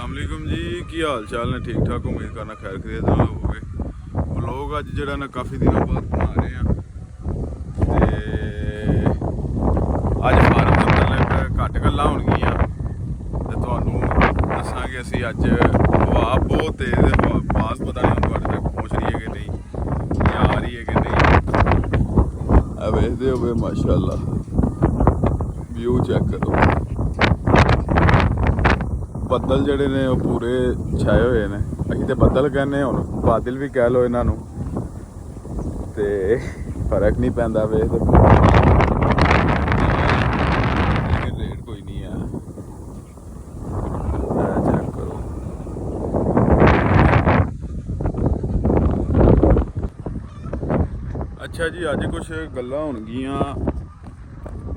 अस्सलामुअलैकुम जी, की हाल चाल ने? ठीक ठाक, उम्मीद करना खैर खरीद नाल होवे। व्लॉग अज जिहड़ा ना काफ़ी दिनों बाद बना रहे हैं ते अज फार्म दे मतलब घट गल्लां होणगियां ते तुहानूं दस्सांगे असीं अज हवा बहुत तेज़ है। आवाज़ पता नहीं हुण तुहाडे तक पहुँच रही है कि नहीं या आ रही है कि नहीं। वेखदे होवे माशाअल्लाह, व्यू चेक करो। ਬੱਦਲ ਜਿਹੜੇ ਨੇ ਉਹ ਪੂਰੇ ਛਾਏ ਹੋਏ ਨੇ। ਅਸੀਂ ਤੇ ਬੱਦਲ ਕਹਿੰਦੇ, ਹੁਣ ਬਾਦਲ ਵੀ ਕਹਿ ਲਓ ਇਹਨਾਂ ਨੂੰ, ਤੇ ਫਰਕ ਨਹੀਂ ਪੈਂਦਾ। ਵੇ ਤੇ ਰੇਟ ਕੋਈ ਨਹੀਂ ਹੈ। ਚੈੱਕ ਕਰੋ। ਅੱਛਾ ਜੀ, ਅੱਜ ਕੁਛ ਗੱਲਾਂ ਹੋਣਗੀਆਂ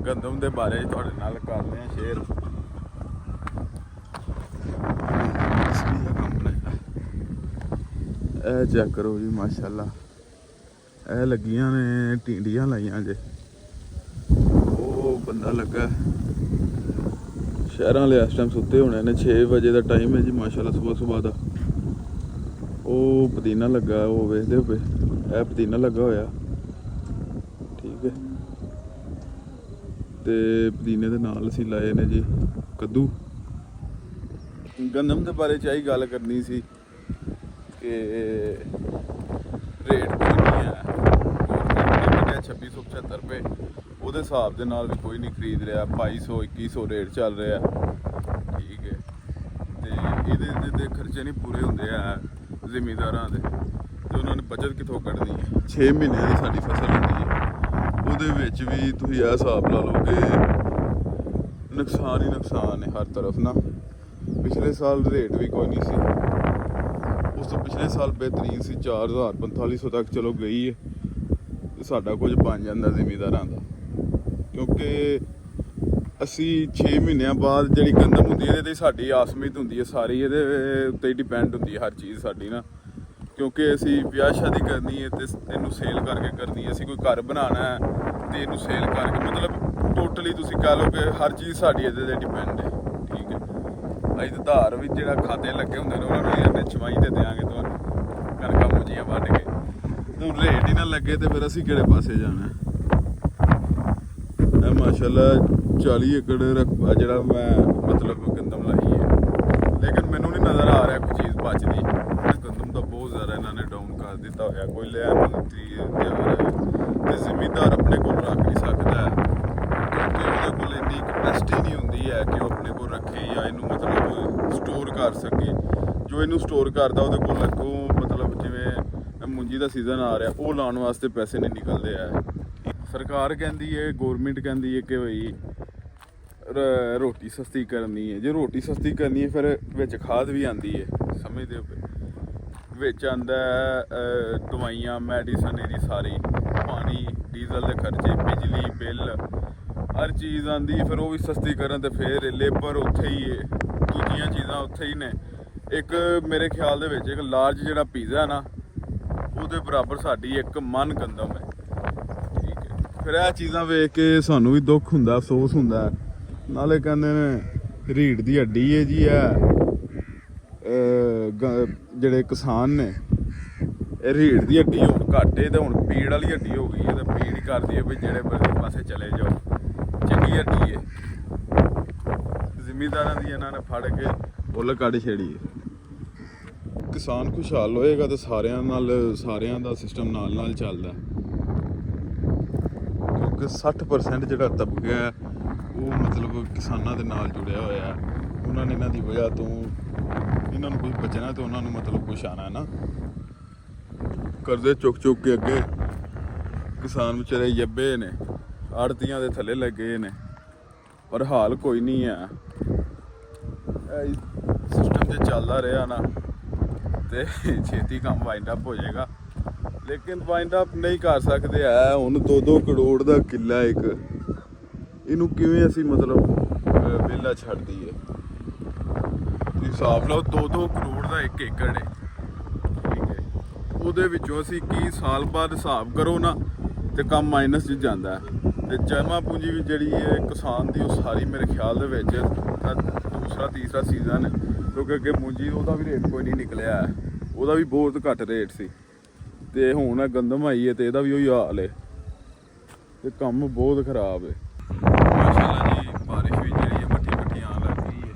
ਗੰਦਮ ਦੇ ਬਾਰੇ ਤੁਹਾਡੇ ਨਾਲ ਕਰਦੇ ਹਾਂ ਸ਼ੇਅਰ। ਇਹ ਚੈੱਕ ਕਰੋ ਜੀ, ਮਾਸ਼ਾਅੱਲਾ ਇਹ ਲੱਗੀਆਂ ਨੇ ਟਿੰਡੀਆਂ ਲਾਈਆਂ ਜੇ। ਉਹ ਬੰਦਾ ਲੱਗਾ, ਸ਼ਹਿਰਾਂ ਵਾਲੇ ਇਸ ਟਾਈਮ ਸੁੱਤੇ ਹੋਣੇ ਨੇ। 6 ਵਜੇ ਦਾ ਟਾਈਮ ਹੈ ਜੀ, ਮਾਸ਼ਾਅੱਲਾ ਸੁਬਾਹ ਦਾ। ਉਹ ਪੁਦੀਨਾ ਲੱਗਾ, ਉਹ ਵੇਖਦੇ ਹੋਵੇ, ਇਹ ਪੁਦੀਨਾ ਲੱਗਾ ਹੋਇਆ, ਠੀਕ ਹੈ। ਤੇ ਪੁਦੀਨੇ ਦੇ ਨਾਲ ਅਸੀਂ ਲਾਏ ਨੇ ਜੀ ਕੱਦੂ। ਗੰਦਮ ਦੇ ਬਾਰੇ 'ਚ ਇਹੀ ਗੱਲ ਕਰਨੀ ਸੀ ਕਿ ਰੇਟ ਕੋਈ ਨਹੀਂ ਹੈ। 2675 ਰੁਪਏ ਉਹਦੇ ਹਿਸਾਬ ਦੇ ਨਾਲ ਵੀ ਕੋਈ ਨਹੀਂ ਖਰੀਦ ਰਿਹਾ। 2200-2100 ਰੇਟ ਚੱਲ ਰਿਹਾ, ਠੀਕ ਹੈ। ਤੇ ਇਹਦੇ ਦੇ ਖਰਚੇ ਨਹੀਂ ਪੂਰੇ ਹੁੰਦੇ ਆ ਜ਼ਿਮੀਂਦਾਰਾਂ ਦੇ, ਤੇ ਉਹਨਾਂ ਨੇ ਬਚਤ ਕਿੱਥੋਂ ਕੱਢਣੀ ਹੈ। 6 ਮਹੀਨਿਆਂ ਦੀ ਸਾਡੀ ਫਸਲ ਹੁੰਦੀ ਹੈ, ਉਹਦੇ ਵਿੱਚ ਵੀ ਤੁਸੀਂ ਇਹ ਹਿਸਾਬ ਲਾ ਲਓ ਕਿ ਨੁਕਸਾਨ ਹੀ ਨੁਕਸਾਨ ਹੈ ਹਰ ਤਰਫ ਨਾ। ਪਿਛਲੇ ਸਾਲ ਰੇਟ ਵੀ ਕੋਈ ਨਹੀਂ ਸੀ, ਉਸ ਤੋਂ ਪਿਛਲੇ ਸਾਲ ਬਿਹਤਰੀਨ ਸੀ। 4000-4500 ਤੱਕ ਚਲੋ ਗਈ ਹੈ, ਤੇ ਸਾਡਾ ਕੁਝ ਬਣ ਜਾਂਦਾ ਜ਼ਿਮੀਂਦਾਰਾਂ ਦਾ। ਕਿਉਂਕਿ ਅਸੀਂ 6 ਮਹੀਨਿਆਂ ਬਾਅਦ ਜਿਹੜੀ ਗੰਦਮ ਹੁੰਦੀ ਹੈ, ਇਹਦੇ 'ਤੇ ਸਾਡੀ ਆਸਮੀਤ ਹੁੰਦੀ ਹੈ ਸਾਰੀ, ਇਹਦੇ ਉੱਤੇ ਹੀ ਡਿਪੈਂਡ ਹੁੰਦੀ ਹੈ ਹਰ ਚੀਜ਼ ਸਾਡੀ ਨਾ। ਕਿਉਂਕਿ ਅਸੀਂ ਵਿਆਹ ਸ਼ਾਦੀ ਕਰਨੀ ਹੈ ਤੇ ਇਹਨੂੰ ਸੇਲ ਕਰਕੇ ਕਰਨੀ ਹੈ। ਅਸੀਂ ਕੋਈ ਘਰ ਬਣਾਉਣਾ ਹੈ ਤੇ ਇਹਨੂੰ ਸੇਲ ਕਰਕੇ, ਮਤਲਬ ਟੋਟਲੀ ਤੁਸੀਂ ਕਹਿ ਲਓ ਕਿ ਹਰ ਚੀਜ਼ ਸਾਡੀ ਇਹਦੇ 'ਤੇ ਡਿਪੈਂਡ ਹੈ, ਠੀਕ ਹੈ। ਅਸੀਂ ਤਾਂ ਧਾਰ ਵੀ ਜਿਹੜਾ ਖਾਤੇ ਲੱਗੇ ਹੁੰਦੇ ਨੇ ਉਹਨਾਂ ਨੂੰ ਇਹਨੇ ਛਵਾਈ ਤੇ ਦਿਆਂਗੇ ਤੁਹਾਨੂੰ, ਕਣਕਾਂ ਮੁੰਜੀਆਂ ਵੱਢ ਕੇ। ਹੁਣ ਰੇਟ ਹੀ ਨਾ ਲੱਗੇ ਤੇ ਫਿਰ ਅਸੀਂ ਕਿਹੜੇ ਪਾਸੇ ਜਾਣਾ। ਇਹ ਮਾਸ਼ਾਅੱਲਾ 40 ਏਕੜ ਰਕਬਾ ਜਿਹੜਾ ਮੈਂ ਮਤਲਬ ਗੰਦਮ ਲਾਈ ਹੈ, ਲੇਕਿਨ ਮੈਨੂੰ ਨਹੀਂ ਨਜ਼ਰ ਆ ਰਿਹਾ ਕੋਈ ਚੀਜ਼ ਬਚਦੀ। ਗੰਦਮ ਦਾ ਬਹੁਤ ਜ਼ਿਆਦਾ ਇਹਨਾਂ ਨੇ ਡਾਊਨ ਕਰ ਦਿੱਤਾ ਹੋਇਆ। ਕੋਈ ਲੈਣ ਨੂੰ ਤਿਆਰ ਹੈ ਤੇ ਜ਼ਿਮੀਂਦਾਰ ਆਪਣੇ ਕੋਲ ਰੱਖ ਨਹੀਂ ਸਕਦਾ, ਕਿਉਂਕਿ ਉਹਦੇ ਕੋਲ ਇੰਨੀ ਕਪੈਸਿਟੀ ਨਹੀਂ ਹੁੰਦੀ ਹੈ ਕਿ ਉਹ ਆਪਣੇ ਕੋਲ ਰੱਖੇ ਜਾਂ ਇਹਨੂੰ ਮਤਲਬ ਸਟੋਰ ਕਰ ਸਕੇ। ਜੋ ਇਹਨੂੰ ਸਟੋਰ ਕਰਦਾ ਉਹਦੇ ਕੋਲ ਅੱਗੋਂ ਮਤਲਬ ਜਿਵੇਂ ਮੁੰਜੀ ਦਾ ਸੀਜ਼ਨ ਆ ਰਿਹਾ, ਉਹ ਲਾਉਣ ਵਾਸਤੇ ਪੈਸੇ ਨਹੀਂ ਨਿਕਲਦੇ ਹੈ। ਸਰਕਾਰ ਕਹਿੰਦੀ ਹੈ, ਗੌਰਮੈਂਟ ਕਹਿੰਦੀ ਹੈ ਕਿ ਬਈ ਰੋਟੀ ਸਸਤੀ ਕਰਨੀ ਹੈ। ਜੇ ਰੋਟੀ ਸਸਤੀ ਕਰਨੀ ਹੈ ਫਿਰ ਵਿੱਚ ਖਾਦ ਵੀ ਆਉਂਦੀ ਹੈ, ਸਮਝਦੇ ਹੋ? ਵਿੱਚ ਆਉਂਦਾ ਦਵਾਈਆਂ, ਮੈਡੀਸਨ, ਇਹਦੀ ਸਾਰੀ, ਪਾਣੀ, ਡੀਜ਼ਲ ਦੇ ਖਰਚੇ, ਬਿਜਲੀ ਬਿੱਲ, ਹਰ ਚੀਜ਼ ਆਉਂਦੀ। ਫਿਰ ਉਹ ਵੀ ਸਸਤੀ ਕਰਨ ਤੇ ਫਿਰ ਲੇਬਰ ਉੱਥੇ ਹੀ ਹੈ, ਦੂਜੀਆਂ ਚੀਜ਼ਾਂ ਉੱਥੇ ਹੀ ਨੇ। ਇੱਕ ਮੇਰੇ ਖਿਆਲ ਦੇ ਵਿੱਚ ਇੱਕ ਲਾਰਜ ਜਿਹੜਾ ਪੀਜ਼ਾ ਨਾ, ਉਹਦੇ ਬਰਾਬਰ ਸਾਡੀ ਇੱਕ ਮਨ ਗੰਦਮ ਹੈ, ਠੀਕ ਹੈ। ਫਿਰ ਇਹ ਚੀਜ਼ਾਂ ਵੇਖ ਕੇ ਸਾਨੂੰ ਵੀ ਦੁੱਖ ਹੁੰਦਾ, ਅਫਸੋਸ ਹੁੰਦਾ। ਨਾਲੇ ਕਹਿੰਦੇ ਨੇ ਰੀੜ੍ਹ ਦੀ ਹੱਡੀ ਹੈ ਜੀ ਇਹ ਜਿਹੜੇ ਕਿਸਾਨ ਨੇ, ਇਹ ਰੀੜ੍ਹ ਦੀ ਹੱਡੀ ਹੁਣ ਘੱਟ ਹੈ ਤੇ ਹੁਣ ਪੀੜ ਵਾਲੀ ਹੱਡੀ ਹੋ ਗਈ ਹੈ, ਤੇ ਪੀੜ ਹੀ ਕਰਦੀ ਹੈ ਵੀ ਜਿਹੜੇ ਪਾਸੇ ਚਲੇ ਜਾਓ। ਚੰਗੀ ਹੱਡੀ ਹੈ, ਜ਼ਿਮੀਂਦਾਰਾਂ ਦੀ ਇਹਨਾਂ ਨੇ ਫੜ ਕੇ ਉੱਲ ਕੱਢ ਛੇੜੀ ਹੈ। ਕਿਸਾਨ ਖੁਸ਼ਹਾਲ ਹੋਏਗਾ ਤੇ ਸਾਰਿਆਂ ਦਾ ਸਿਸਟਮ ਨਾਲ ਚੱਲਦਾ, ਕਿਉਂਕਿ 60% ਜਿਹੜਾ ਤਬਕਾ ਹੈ ਉਹ ਮਤਲਬ ਕਿਸਾਨਾਂ ਦੇ ਨਾਲ ਜੁੜਿਆ ਹੋਇਆ ਹੈ। ਉਹਨਾਂ ਨੇ ਇਹਨਾਂ ਦੀ ਵਜ੍ਹਾ ਤੋਂ ਇਹਨਾਂ ਨੂੰ ਕੁਝ ਬਚਣਾ ਤੇ ਉਹਨਾਂ ਨੂੰ ਮਤਲਬ ਕੁਛ ਆਉਣਾ ਨਾ। ਕਰਜ਼ੇ ਚੁੱਕ ਕੇ ਅੱਗੇ ਕਿਸਾਨ ਵਿਚਾਰੇ ਜੱਬੇ ਨੇ, ਆੜਤੀਆਂ ਦੇ ਥੱਲੇ ਲੱਗੇ ਨੇ, ਪਰ ਹਾਲ ਕੋਈ ਨਹੀਂ ਹੈ। ਇਹ ਸਿਸਟਮ ਜੇ ਚੱਲਦਾ ਰਿਹਾ ਨਾ ਤੇ ਛੇਤੀ ਕੰਮ ਵਾਈਂਡ ਅਪ ਹੋ ਜਾਏਗਾ, ਲੇਕਿਨ ਵਾਈਂਡ ਅਪ ਨਹੀਂ ਕਰ ਸਕਦੇ ਹੈ। ਹੁਣ 2-2 ਕਰੋੜ ਦਾ ਕਿੱਲਾ ਇੱਕ, ਇਹਨੂੰ ਕਿਵੇਂ ਅਸੀਂ ਮਤਲਬ ਵਿਹਲਾ ਛੱਡ ਦਈਏ? ਹਿਸਾਬ ਲਾਓ 2-2 ਕਰੋੜ ਦਾ 1 ਏਕੜ ਹੈ, ਠੀਕ ਹੈ। ਉਹਦੇ ਵਿੱਚੋਂ ਅਸੀਂ ਕੀ ਸਾਲ ਬਾਅਦ ਹਿਸਾਬ ਕਰੋ ਨਾ ਤੇ ਕੰਮ ਮਾਈਨਸ 'ਚ ਜਾਂਦਾ ਹੈ। ਤੇ ਜਮਾ ਪੂੰਜੀ ਵੀ ਜਿਹੜੀ ਹੈ ਕਿਸਾਨ ਦੀ, ਉਹ ਸਾਰੀ ਮੇਰੇ ਖਿਆਲ ਦੇ ਵਿੱਚ ਦੂਸਰਾ ਤੀਸਰਾ ਸੀਜ਼ਨ ਕਿਉਂਕਿ ਅੱਗੇ ਮੂੰਜੀ ਉਹਦਾ ਵੀ ਰੇਟ ਕੋਈ ਨਹੀਂ ਨਿਕਲਿਆ, ਉਹਦਾ ਵੀ ਬਹੁਤ ਘੱਟ ਰੇਟ ਸੀ। ਤੇ ਹੁਣ ਗੰਦਮ ਆਈ ਹੈ ਤੇ ਇਹਦਾ ਵੀ ਉਹੀ ਹਾਲ ਹੈ ਤੇ ਕੰਮ ਬਹੁਤ ਖਰਾਬ ਹੈ। ਮਾਸ਼ਾਅੱਲਾ ਜੀ ਬਾਰਿਸ਼ ਵੀ ਜਿਹੜੀ ਹੈ ਮੱਠੀ ਮੱਠੀ ਆਉਣ ਲੱਗ ਗਈ ਹੈ।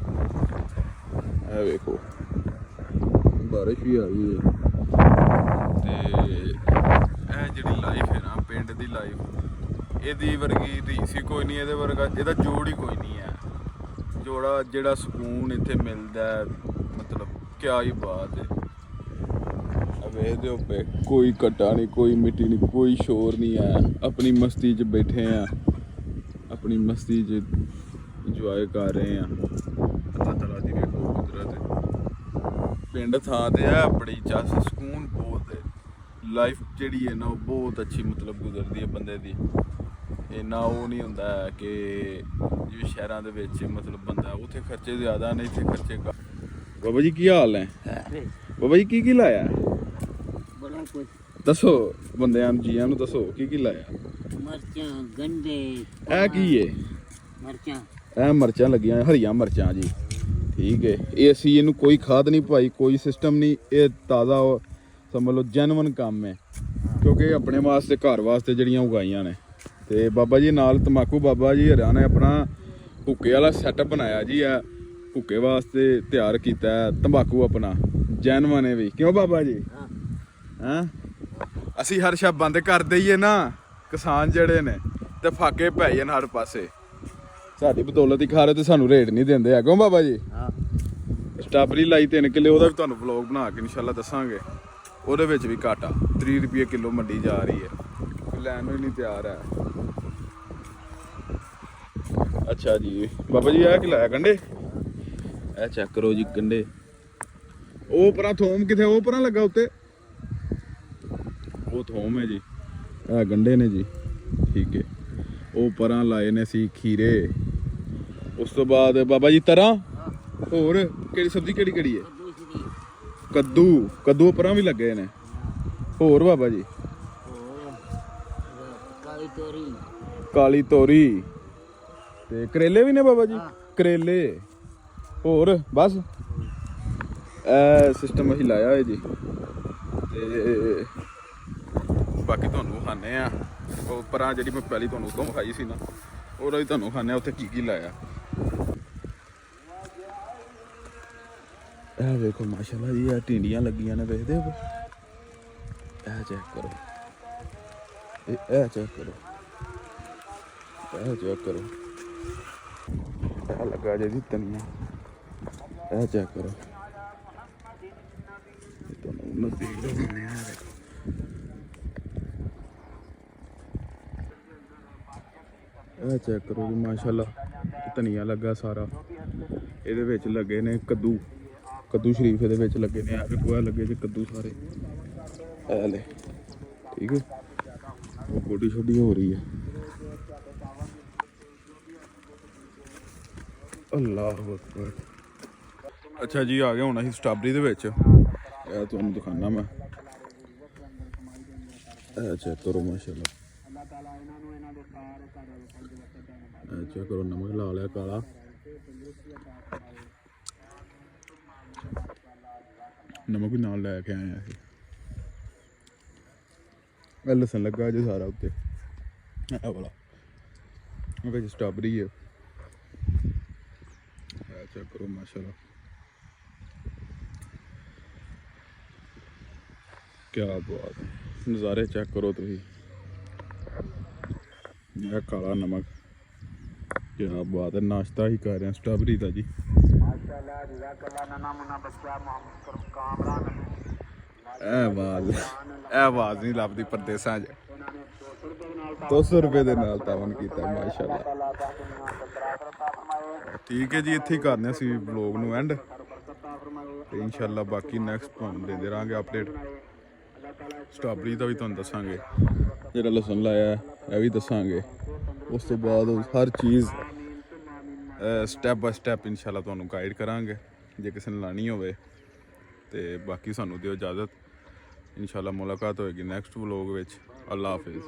ਇਹ ਵੇਖੋ ਬਾਰਿਸ਼ ਵੀ ਆ ਗਈ ਹੈ। ਤੇ ਇਹ ਜਿਹੜੀ ਲਾਈਫ ਹੈ ਨਾ ਪਿੰਡ ਦੀ ਲਾਈਫ, ਇਹਦੀ ਵਰਗੀ ਰੀਸ ਹੀ ਕੋਈ ਨਹੀਂ, ਇਹਦੇ ਵਰਗਾ ਇਹਦਾ ਜੋੜ ਹੀ ਕੋਈ ਨਹੀਂ ਹੈ। ਜੋੜਾ ਜਿਹੜਾ ਸਕੂਨ ਇੱਥੇ ਮਿਲਦਾ ਮਤਲਬ ਕਿਆ ਹੀ ਬਾਤ ਹੈ। ਵੇਖਦੇ ਹੋ ਪਏ ਕੋਈ ਘਟਾ ਨਹੀਂ, ਕੋਈ ਮਿੱਟੀ ਨਹੀਂ, ਕੋਈ ਸ਼ੋਰ ਨਹੀਂ ਹੈ। ਆਪਣੀ ਮਸਤੀ 'ਚ ਬੈਠੇ ਆ, ਆਪਣੀ ਮਸਤੀ 'ਚ ਇੰਜੋਏ ਕਰ ਰਹੇ ਆ। ਅੱਲਾਹ ਤਾਲਾ ਦੀ ਵੇਖੋ ਕੁਦਰਤ। ਪਿੰਡ ਥਾਂ ਤੇ ਹੈ ਬੜੀ ਚੱਸ ਸਕੂਨ ਬਹੁਤ ਹੈ। ਲਾਈਫ ਜਿਹੜੀ ਹੈ ਨਾ ਉਹ ਬਹੁਤ ਅੱਛੀ ਮਤਲਬ ਗੁਜ਼ਰਦੀ ਹੈ ਬੰਦੇ ਦੀ। ਇੰਨਾ ਉਹ ਨਹੀਂ ਹੁੰਦਾ ਕਿ ਜਿਵੇਂ ਸ਼ਹਿਰਾਂ ਦੇ ਵਿੱਚ ਮਤਲਬ ਬੰਦਾ ਉੱਥੇ ਖਰਚੇ ਜ਼ਿਆਦਾ ਨੇ, ਇੱਥੇ ਖਰਚੇ ਘੱਟ। ਬਾਬਾ ਜੀ ਕੀ ਹਾਲ ਹੈ? ਬਾਬਾ ਜੀ ਕੀ ਲਾਇਆ? ਦੱਸੋ ਬੰਦਿਆਂ ਨੂੰ, ਜੀਆਂ ਨੂੰ ਦੱਸੋ ਕੀ ਲਾਇਆ? ਮਿਰਚਾਂ, ਗੰਡੇ। ਇਹ ਕੀ ਹੈ? ਮਿਰਚਾਂ। ਇਹ ਮਿਰਚਾਂ ਲੱਗੀਆਂ, ਹਰੀਆਂ ਮਿਰਚਾਂ ਜੀ। ਠੀਕ ਹੈ, ਇਹ ਅਸੀਂ ਇਹਨੂੰ ਕੋਈ ਖਾਦ ਨਹੀਂ ਪਾਈ, ਕੋਈ ਸਿਸਟਮ ਨਹੀਂ, ਇਹ ਤਾਜ਼ਾ ਸਮਝ ਲਓ ਜੈਨੂਅਨ ਕੰਮ ਹੈ। ਕਿਉਂਕਿ ਆਪਣੇ ਵਾਸਤੇ ਘਰ ਵਾਸਤੇ ਜਿਹੜੀਆਂ ਉਗਾਈਆਂ ਨੇ। ਤੇ ਬਾਬਾ ਜੀ ਨਾਲ ਤੰਬਾਕੂ ਬਾਬਾ ਜੀ ਹਰਿਆਣਾ ਨੇ ਆਪਣਾ ਹੁੱਕੇ ਵਾਲਾ ਸੈਟਅਪ ਬਣਾਇਆ ਜੀ। ਆ ਹੁੱਕੇ ਵਾਸਤੇ ਤਿਆਰ ਕੀਤਾ ਤੰਬਾਕੂ ਆਪਣਾ ਜੈਨੂਅਨ ਹੈ ਵੀ, ਕਿਉਂ ਬਾਬਾ ਜੀ? ਹਾਂ ਅਸੀਂ ਹਰ ਸ਼ਬ ਬੰਦ ਕਰ ਦਈਏ ਨਾ, ਕਿਸਾਨ ਜਿਹੜੇ ਨੇ ਤੇ ਫਾਕੇ ਪੈ ਜਾਣ ਹਰ ਪਾਸੇ। ਸਾਡੀ ਬਦੌਲਤ ਹੀ ਖਾ ਰਹੇ ਤੇ ਸਾਨੂੰ ਰੇਟ ਨਹੀਂ ਦਿੰਦੇ ਹੈਗੋ ਬਾਬਾ ਜੀ। ਸਟ੍ਰਾਬੇਰੀ ਲਾਈ 3 ਕਿੱਲੇ, ਉਹਦਾ ਵੀ ਤੁਹਾਨੂੰ ਵਲੌਗ ਬਣਾ ਕੇ ਇਨਸ਼ਾਅੱਲਾ ਦੱਸਾਂਗੇ। ਉਹਦੇ ਵਿੱਚ ਵੀ ਘਾਟਾ 30 ਰੁਪਏ ਕਿਲੋ ਮੰਡੀ ਜਾ ਰਹੀ ਹੈ, ਲੈਣ ਨੂੰ ਹੀ ਨਹੀਂ ਤਿਆਰ ਹੈ। ਅੱਛਾ ਜੀ ਬਾਬਾ ਜੀ ਇਹ ਕੀ ਲਾਇਆ? ਗੰਡੇ। ਇਹ ਚੈੱਕ ਕਰੋ ਜੀ ਗੰਡੇ। ਉਹ ਪਰਾਂ ਥੋਮ ਕਿੱਥੇ? ਉਹ ਪਰਾਂ ਲੱਗਾ ਉੱਤੇ, ਉਹ ਥੋਮ ਹੈ ਜੀ। ਇਹ ਗੰਡੇ ਨੇ ਜੀ। ਠੀਕ ਹੈ, ਉਹ ਪਰਾਂ ਲਾਏ ਨੇ ਸੀ ਖੀਰੇ। ਉਸ ਤੋਂ ਬਾਅਦ ਬਾਬਾ ਜੀ ਤਰਾਂ ਹੋਰ ਕਿਹੜੀ ਸਬਜ਼ੀ ਕਿਹੜੀ ਹੈ? ਕੱਦੂ ਪਰਾਂ ਵੀ ਲੱਗੇ ਨੇ। ਹੋਰ ਬਾਬਾ ਜੀ? ਕਾਲੀ ਤੋਰੀ ਤੇ ਕਰੇਲੇ ਵੀ ਨੇ ਬਾਬਾ ਜੀ। ਕਰੇਲੇ ਹੋਰ ਬਸ ਇਹ ਸਿਸਟਮ ਅਸੀਂ ਲਾਇਆ ਹੈ ਜੀ। ਤੇ ਬਾਕੀ ਤੁਹਾਨੂੰ ਵਿਖਾਉਂਦੇ ਆ ਉਹ ਪਰਾਂ ਜਿਹੜੀ ਮੈਂ ਪਹਿਲੀ ਤੁਹਾਨੂੰ ਉਦੋਂ ਵਿਖਾਈ ਸੀ ਨਾ, ਉਹਦਾ ਵੀ ਤੁਹਾਨੂੰ ਵਿਖਾਉਂਦੇ ਆ ਉੱਥੇ ਕੀ ਲਾਇਆ। ਇਹ ਵੇਖੋ ਮਾਸ਼ਾਅੱਲਾ ਜੀ, ਇਹ ਟਿੰਡੀਆਂ ਲੱਗੀਆਂ ਨੇ, ਵੇਖਦੇ ਹੋ? ਇਹ ਚੈੱਕ ਕਰੋ, ਇਹ ਚੈੱਕ ਕਰੋ, ਇਹ ਚੈੱਕ ਕਰੋ। ਇਹ ਲੱਗਾ ਜੀ ਧਨੀਆ, ਇਹ ਚੈੱਕ ਕਰੋ। ਤੁਹਾਨੂੰ ਨਜ਼ਦੀਕ ਦਿਖਾਉਂਦੇ ਆ। ਦੇਖੋ ਇਹ ਚੈੱਕ ਕਰੋ ਜੀ ਮਾਸ਼ਾਅੱਲਾ, ਧਨੀਆ ਲੱਗਾ ਸਾਰਾ। ਇਹਦੇ ਵਿੱਚ ਲੱਗੇ ਨੇ ਕੱਦੂ ਸ਼ਰੀਫ, ਇਹਦੇ ਵਿੱਚ ਲੱਗੇ ਨੇ। ਆ ਵੇਖੋ ਇਹ ਲੱਗੇ ਜੀ ਕੱਦੂ ਸਾਰੇ। ਇਹ ਲੈ ਠੀਕ ਹੈ, ਉਹ ਗੋਡੀ ਛੋਡੀ ਹੋ ਰਹੀ ਹੈ। ਅੱਲਾਹੁ ਅਕਬਰ। ਅੱਛਾ ਜੀ ਆ ਗਿਆ ਹੁਣ ਅਸੀਂ ਸਟ੍ਰਾਬੇਰੀ ਦੇ ਵਿੱਚ। ਇਹ ਤੁਹਾਨੂੰ ਦਿਖਾਣਾ ਮੈਂ। ਇਹ ਚੈੱਕ ਕਰੋ ਮਾਸ਼ਾਅੱਲਾ, ਇਹ ਚੈੱਕ ਕਰੋ। ਨਮਕ ਲਾ ਲਿਆ ਕਾਲਾ। ਨਮਕ ਵੀ ਨਾਲ ਲੈ ਕੇ ਆਏ ਆ ਅਸੀਂ। ਇਹ ਲਸਣ ਲੱਗਾ ਜੀ ਸਾਰਾ ਉੱਤੇ, ਇਹ ਵਾਲਾ। ਵਿੱਚ ਸਟ੍ਰਾਬੇਰੀ ਹੈ। ਇਹ ਚੈੱਕ ਕਰੋ ਮਾਸ਼ਾਅੱਲਾ, ਕਿਆ ਬਾਤ ਹੈ। ਨਜ਼ਾਰੇ ਚੈੱਕ ਕਰੋ ਤੁਸੀਂ। ਇਹ ਕਾਲਾ ਨਮਕ, ਕਿਆ ਬਾਤ ਹੈ। ਨਾਸ਼ਤਾ ਹੀ ਕਰ ਰਹੇ ਹਾਂ ਸਟ੍ਰਾਬੇਰੀ ਦਾ ਜੀ। ਇਹ ਆਵਾਜ਼ ਨਹੀਂ ਲੱਭਦੀ ਪਰਦੇਸਾਂ 'ਚ। 200 ਰੁਪਏ ਦੇ ਨਾਲ ਤਾਵਨ ਕੀਤਾ ਮਾਸ਼ਾਅੱਲਾ। ਠੀਕ ਹੈ ਜੀ, ਇੱਥੇ ਹੀ ਕਰਦੇ ਹਾਂ ਅਸੀਂ ਵਲੌਗ ਨੂੰ ਐਂਡ। ਤੇ ਇਨਸ਼ਾਅੱਲਾ ਬਾਕੀ ਨੈਕਸਟ ਤੁਹਾਨੂੰ ਦਿੰਦੇ ਰਹਾਂਗੇ ਅਪਡੇਟ। ਸਟ੍ਰਾਬੇਰੀ ਦਾ ਵੀ ਤੁਹਾਨੂੰ ਦੱਸਾਂਗੇ, ਜਿਹੜਾ ਲਸਣ ਲਾਇਆ ਇਹ ਵੀ ਦੱਸਾਂਗੇ। ਉਸ ਤੋਂ ਬਾਅਦ ਹਰ ਚੀਜ਼ ਸਟੈਪ ਬਾਏ ਸਟੈਪ ਇਨਸ਼ਾਅੱਲਾ ਤੁਹਾਨੂੰ ਗਾਈਡ ਕਰਾਂਗੇ ਜੇ ਕਿਸੇ ਨੇ ਲਾਣੀ ਹੋਵੇ। ਤੇ ਬਾਕੀ ਸਾਨੂੰ ਦਿਓ ਇਜਾਜ਼ਤ, ਇਨਸ਼ਾਅੱਲਾ ਮੁਲਾਕਾਤ ਹੋਏਗੀ ਨੈਕਸਟ ਵਲੌਗ ਵਿੱਚ। ਅੱਲਾ ਹਾਫਿਜ਼।